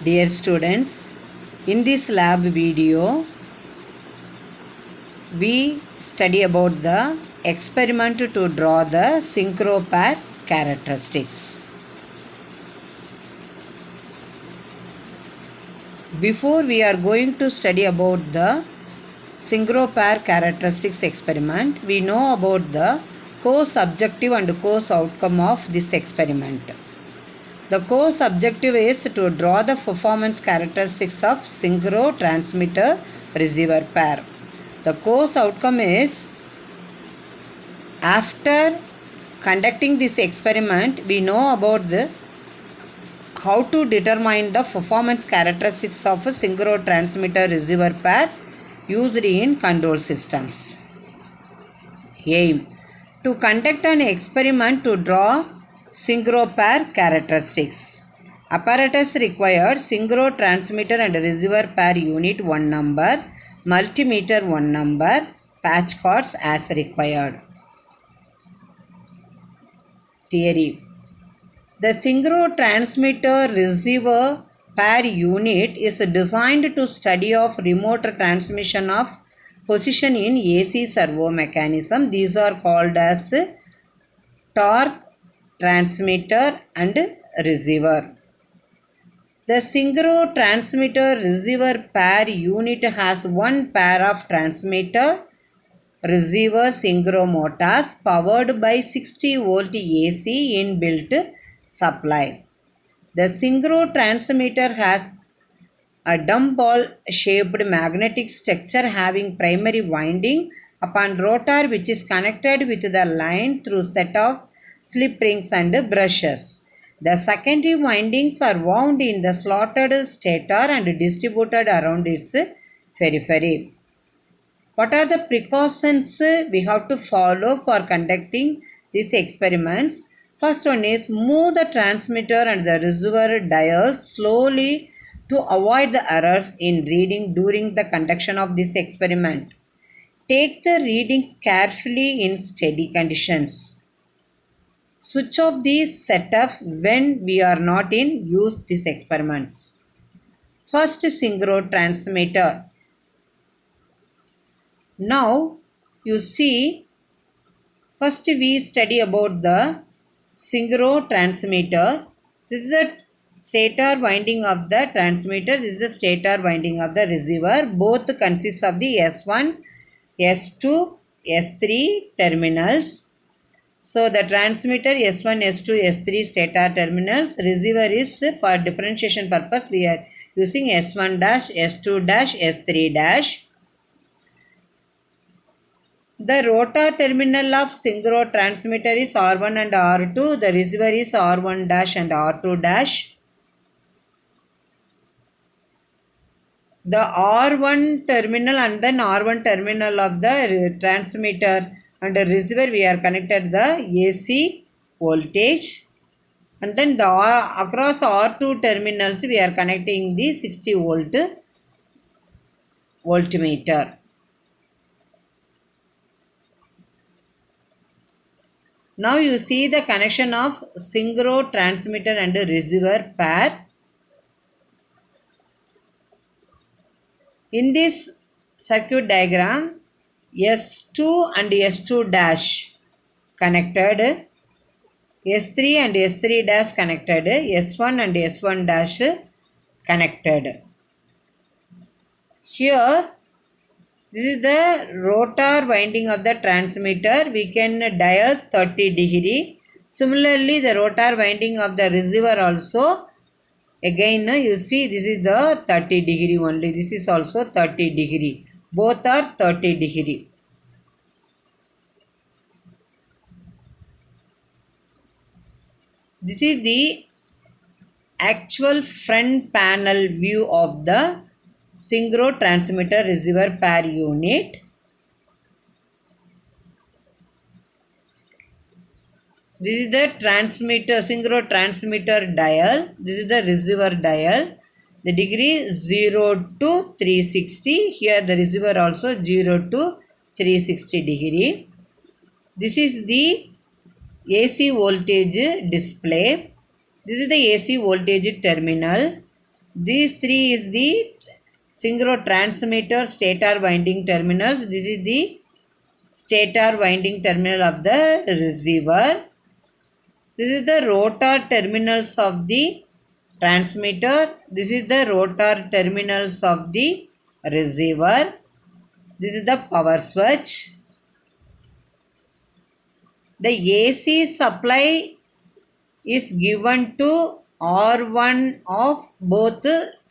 Dear students, in this lab video, we study about the experiment to draw the synchro pair characteristics. Before we are going to study about the synchro pair characteristics experiment, we know about the course objective and course outcome of this experiment. The course objective is to draw the performance characteristics of synchro transmitter receiver pair. The course outcome is, after conducting this experiment, we know about how to determine the performance characteristics of a synchro transmitter receiver pair used in control systems. Aim: to conduct an experiment to draw synchro pair characteristics. Apparatus required: synchro transmitter and receiver pair unit 1 number, multimeter 1 number, patch cords as required. Theory: the synchro transmitter receiver pair unit is designed to study of remote transmission of position in AC servo mechanism. These are called as torque transmitter and receiver. The synchro transmitter receiver pair unit has one pair of transmitter receiver synchro motors powered by 60 volt AC inbuilt supply. The synchro transmitter has a dumbbell shaped magnetic structure having primary winding upon rotor which is connected with the line through set of slip rings and brushes. The secondary windings are wound in the slotted stator and distributed around its periphery. What are the precautions we have to follow for conducting these experiments? First one is, move the transmitter and the receiver dials slowly to avoid the errors in reading during the conduction of this experiment. Take the readings carefully in steady conditions. Switch off these setups when we are not in use these experiments. First, synchro transmitter. Now you see, first we study about the synchro transmitter. This is the stator winding of the transmitter. This is the stator winding of the receiver. Both consist of the S1, S2, S3 terminals. So the transmitter S1, S2, S3 stator terminals. Receiver is, for differentiation purpose, we are using S1 dash, S2 dash, S3 dash. The rotor terminal of synchro transmitter is R1 and R2. The receiver is R1 dash and R2 dash. The R1 terminal and then R1 terminal of the transmitter and the receiver, we are connected the AC voltage, and then the across R2 terminals we are connecting the 60 volt voltmeter. Now you see the connection of synchro transmitter and receiver pair. In this circuit diagram, S2 and S2 dash connected, S3 and S3 dash connected, S1 and S1 dash connected. Here, this is the rotor winding of the transmitter. We can dial 30 degree. Similarly, the rotor winding of the receiver also. Again, you see this is the 30 degree only. This is also 30 degree. Both are 30 degree. This is the actual front panel view of the synchro transmitter receiver pair unit. This is the transmitter, synchro transmitter dial. This is the receiver dial. The degree 0 to 360. Here the receiver also 0 to 360 degree. This is the AC voltage display. This is the AC voltage terminal. These three is the synchro transmitter stator winding terminals. This is the stator winding terminal of the receiver. This is the rotor terminals of the transmitter. This is the rotor terminals of the receiver. This is the power switch. The AC supply is given to R1 of both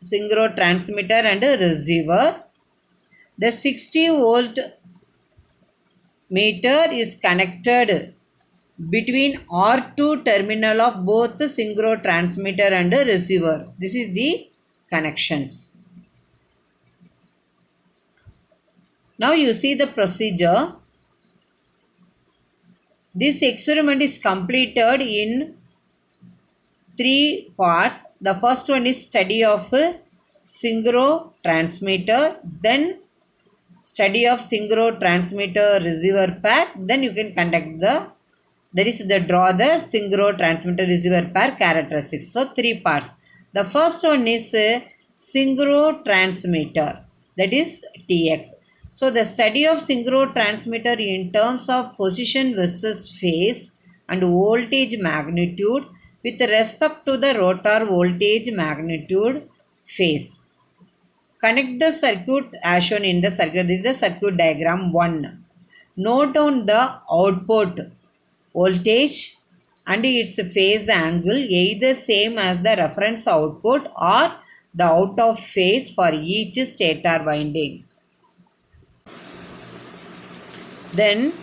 synchro transmitter and receiver. The 60 volt meter is connected between R2 terminal of both synchro transmitter and receiver. This is the connections. Now you see the procedure. This experiment is completed in 3 parts. The first one is study of synchro transmitter, then study of synchro transmitter receiver pair, then you can conduct draw the synchro transmitter receiver pair characteristics. So 3 parts. The first one is synchro transmitter, that is TX. So the study of synchro transmitter in terms of position versus phase and voltage magnitude with respect to the rotor voltage magnitude phase. Connect the circuit as shown in the circuit. This is the circuit diagram 1. Note down the output voltage and its phase angle either same as the reference output or the out of phase for each stator winding. Then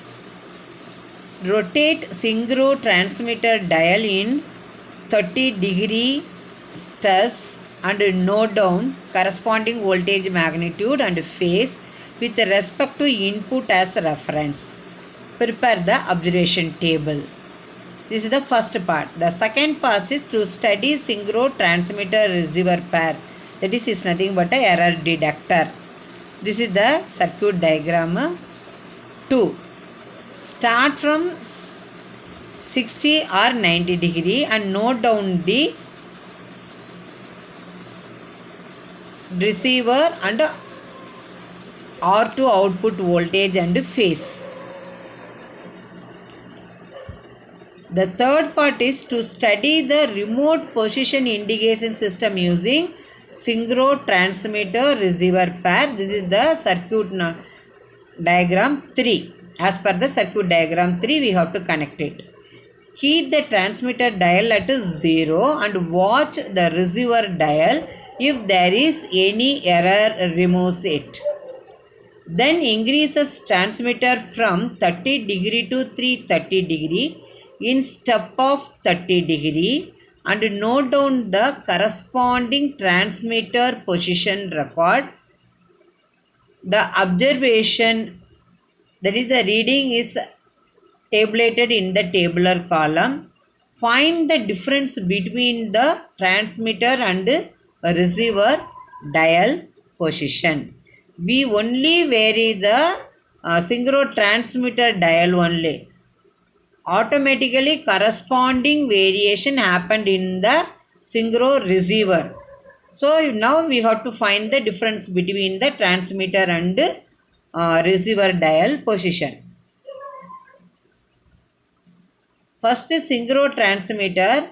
rotate synchro transmitter dial in 30-degree stress and note down corresponding voltage magnitude and phase with respect to input as reference. Prepare the observation table. This is the first part. The second part is to study synchro transmitter receiver pair. That is nothing but a error detector. This is the circuit diagram 2. Start from 60 or 90 degree and note down the receiver and R2 output voltage and phase. The third part is to study the remote position indication system using synchro transmitter receiver pair. This is the circuit diagram 3. As per the circuit diagram 3, we have to connect it. Keep the transmitter dial at 0 and watch the receiver dial. If there is any error, removes it. Then increases transmitter from 30 degree to 330 degree in step of 30 degree and note down the corresponding transmitter position record. The observation, that is the reading, is tabulated in the tabular column. Find the difference between the transmitter and receiver dial position. We only vary the synchro transmitter dial only. Automatically corresponding variation happened in the synchro receiver. So now we have to find the difference between the transmitter and receiver dial position. First is synchro transmitter.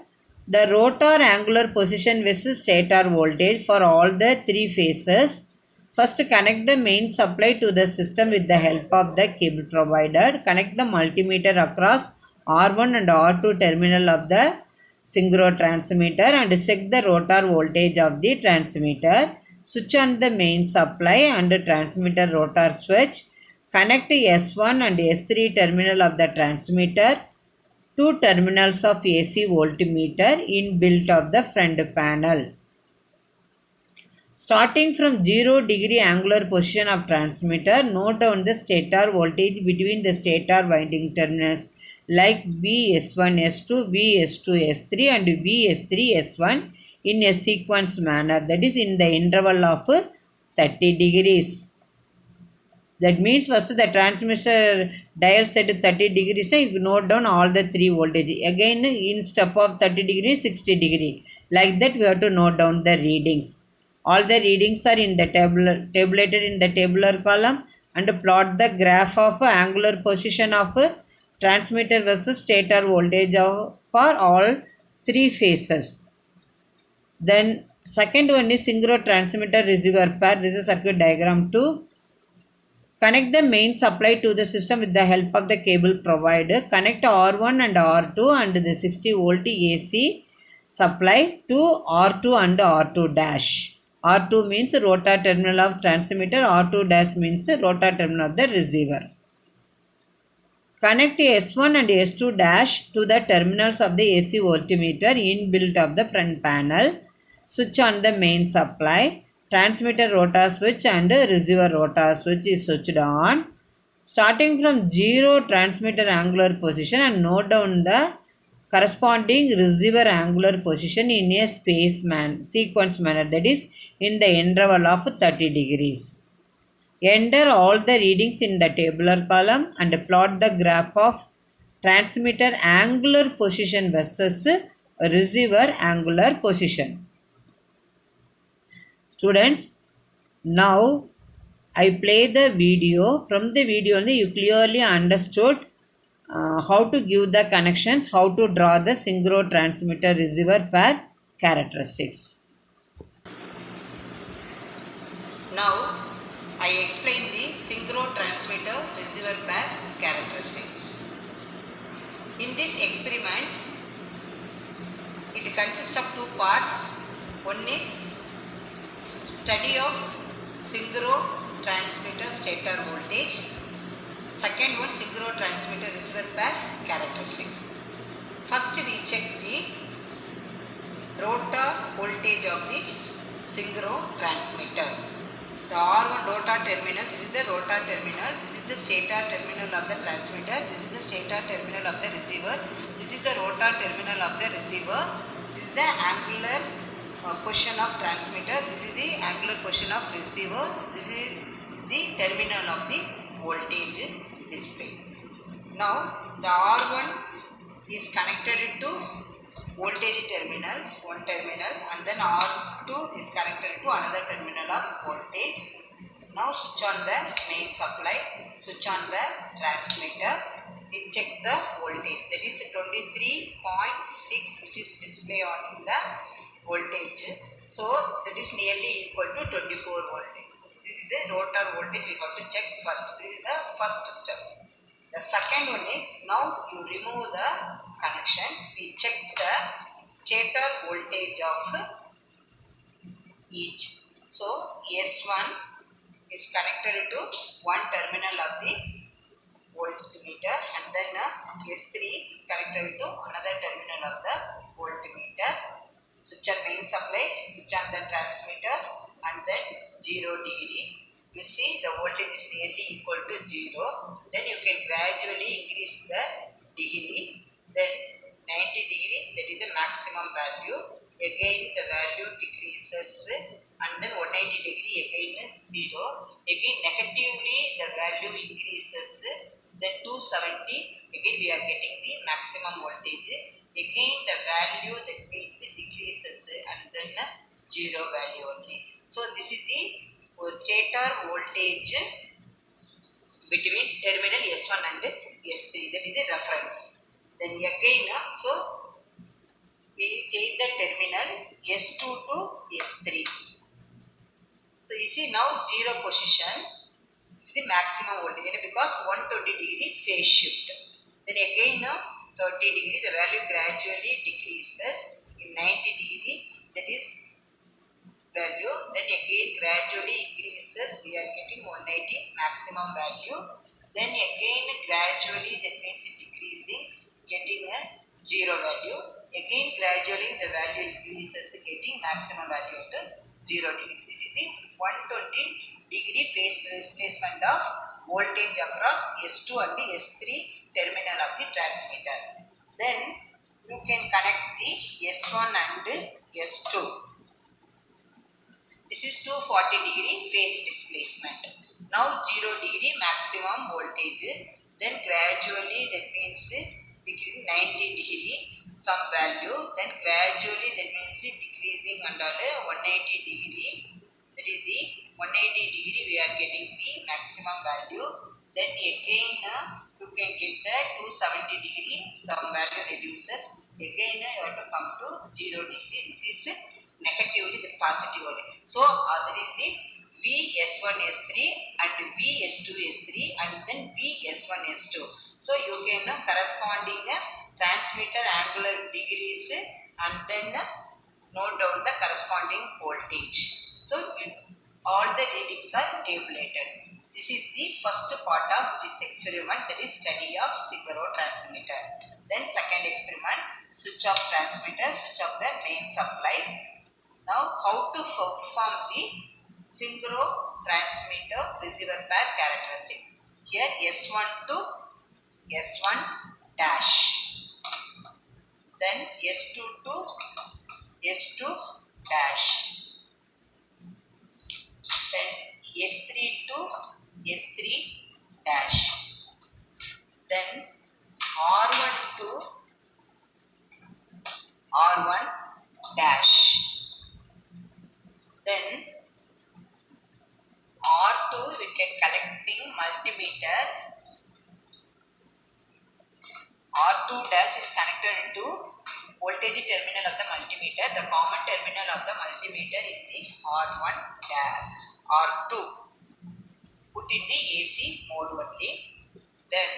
The rotor angular position versus stator voltage for all the 3 phases. First, connect the main supply to the system with the help of the cable provided. Connect the multimeter across R1 and R2 terminal of the synchro transmitter and check the rotor voltage of the transmitter. Switch on the main supply and transmitter rotor switch. Connect S1 and S3 terminal of the transmitter. 2 terminals of AC voltmeter inbuilt of the front panel. Starting from 0 degree angular position of transmitter, note down the stator voltage between the stator winding terminals like VS1, S2, VS2, S3 and VS3, S1 in a sequence manner, that is in the interval of 30 degrees. That means first the transmitter dial set 30 degrees, now you note down all the 3 voltage. Again in step of 30 degree, 60 degree. Like that, we have to note down the readings. All the readings are in the tabulated in the tabular column, and plot the graph of angular position of transmitter versus stator voltage for all three phases. Then second one is synchro transmitter receiver pair. This is circuit diagram 2. Connect the main supply to the system with the help of the cable provided. Connect R1 and R2 and the 60 volt AC supply to R2 and R2 dash. R2 means rotor terminal of transmitter, R2 dash means rotor terminal of the receiver. Connect S1 and S2 dash to the terminals of the AC voltmeter inbuilt of the front panel. Switch on the main supply. Transmitter rotor switch and receiver rotor switch is switched on. Starting from 0 transmitter angular position, and note down the corresponding receiver angular position in a sequence manner, that is in the interval of 30 degrees. Enter all the readings in the tabular column and plot the graph of transmitter angular position versus receiver angular position. Students, now I play the video. From the video only you clearly understood how to give the connections, how to draw the synchro transmitter receiver pair characteristics. Now I explain the synchro transmitter receiver pair characteristics. In this experiment, it consists of two parts. One is study of synchro transmitter stator voltage. Second one, synchro transmitter receiver pair characteristics. First we check the rotor voltage of the synchro transmitter. The R1 rotor terminal, this is the rotor terminal, this is the stator terminal of the transmitter, this is the stator terminal of the receiver, this is the rotor terminal of the receiver, this is the angular position of transmitter, this is the angular position of receiver, this is the terminal of the voltage display. Now the R1 is connected to voltage terminals, one terminal, and then R2 is connected to another terminal of voltage. Now switch on the main supply, switch on the transmitter, we check the voltage, that is 23.6, which is display on the voltage. So that is nearly equal to 24 voltage. This is the rotor voltage we got to check first. This is the first step. The second one is, now you remove the connections, we check the stator voltage of each. So S1 is connected to one terminal of the voltmeter, and then S3 is connected to another terminal of the voltmeter. Switch on main supply, switch on the transmitter, and then 0 degree. You see the voltage is nearly equal to 0. Then you can gradually increase the degree. Then 90 degree, that is the maximum value. Again the value decreases, and then 180 degree again 0. Again negatively the value increases. Then 270, again we are getting the maximum voltage. Again the value, that means it decreases, and then 0 value only. So this is the stator voltage between terminal S1 and S3, that is the reference. Then again, so we change the terminal S2 to S3. So you see now 0 position, this is the maximum voltage because 120 degree phase shift. Then again 30 degree, the value gradually decreases. In 90 degree, that is value, then again gradually increases, we are getting 180 maximum value. Then again gradually, that means it decreasing, getting a 0 value. Again gradually the value increases, getting maximum value at 0 degree. This is the 120 degree phase displacement of voltage across S2 and S3 terminal of the transmitter. Then you can connect the S1 and S2. This is 240 degree phase displacement. Now 0 degree maximum voltage. Then gradually, that means between 90 degree. some value, then gradually that means decreasing under 180 degree, that is the 180 degree we are getting the maximum value. Then again you can get the 270 degree, some value reduces, again you have to come to 0 degree. This is negatively, the positive only. So there is the VS1 S3 and VS2 S3 and then VS1 S2. So you can corresponding transmitter angular degrees and then note down the corresponding voltage. So all the readings are tabulated. This is the first part of this experiment, that is study of synchro transmitter. Then second experiment, switch off transmitter, switch off the main supply. Now how to perform the synchro transmitter receiver pair characteristics. Here S1 to S1 dash, then S2 to S2 dash, then S3 to S3 dash, then R1 to R1 dash, then R2 we get collecting multimeter, R2 dash is connected to voltage terminal of the multimeter, the common terminal of the multimeter in the R1 dash, R2 put in the AC mode only. Then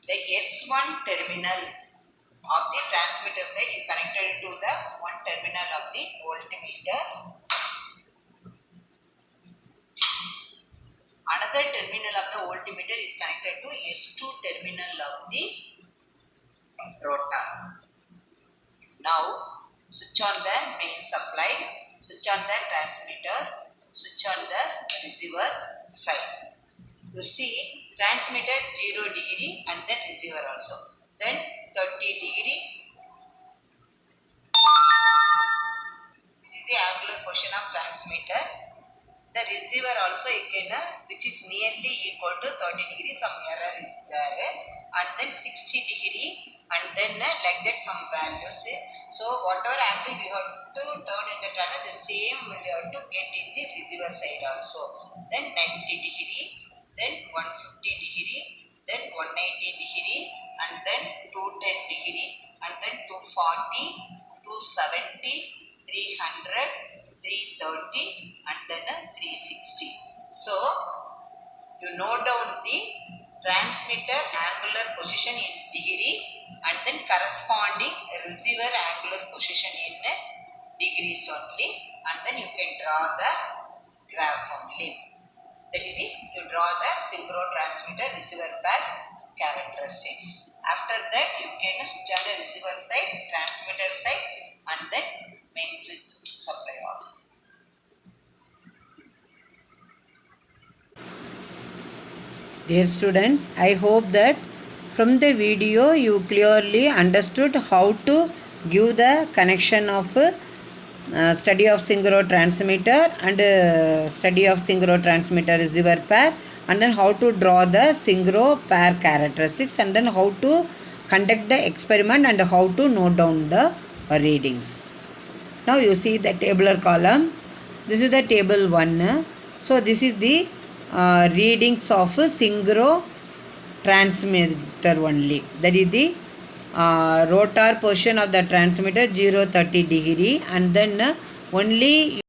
the S1 terminal of the transmitter side is connected to the one terminal of the voltmeter. Another terminal of the voltmeter is connected to S2 terminal of the rotor. Now switch on the main supply, switch on the transmitter, switch on the receiver side. You see transmitter 0 degree and then receiver also. Then 30 degree. This is the angular position of transmitter. The receiver also you can, which is nearly equal to 30 degree, some error is there, and then 60 degree and then like that some values. So whatever angle we have to turn in the tunnel, the same we have to get in the receiver side also. Then 90 degree, then 150 degree, then 180 degree and then 210 degree and then 240, 270, 300, 330 and then 360. So you note down the transmitter angular position in degree and then corresponding receiver angular position in degrees only, and then you can draw the graph only. That is it, you draw the synchro transmitter receiver pair characteristics. After that you can switch on the receiver side, transmitter side and then main switch supply off. Dear students, I hope that from the video you clearly understood how to give the connection of study of synchro transmitter and study of synchro transmitter receiver pair, and then how to draw the synchro pair characteristics, and then how to conduct the experiment and how to note down the readings. Now you see the tabular column. This is the table 1. So this is the readings of synchro transmitter only. That is the rotor portion of the transmitter 0 30 degree, and then only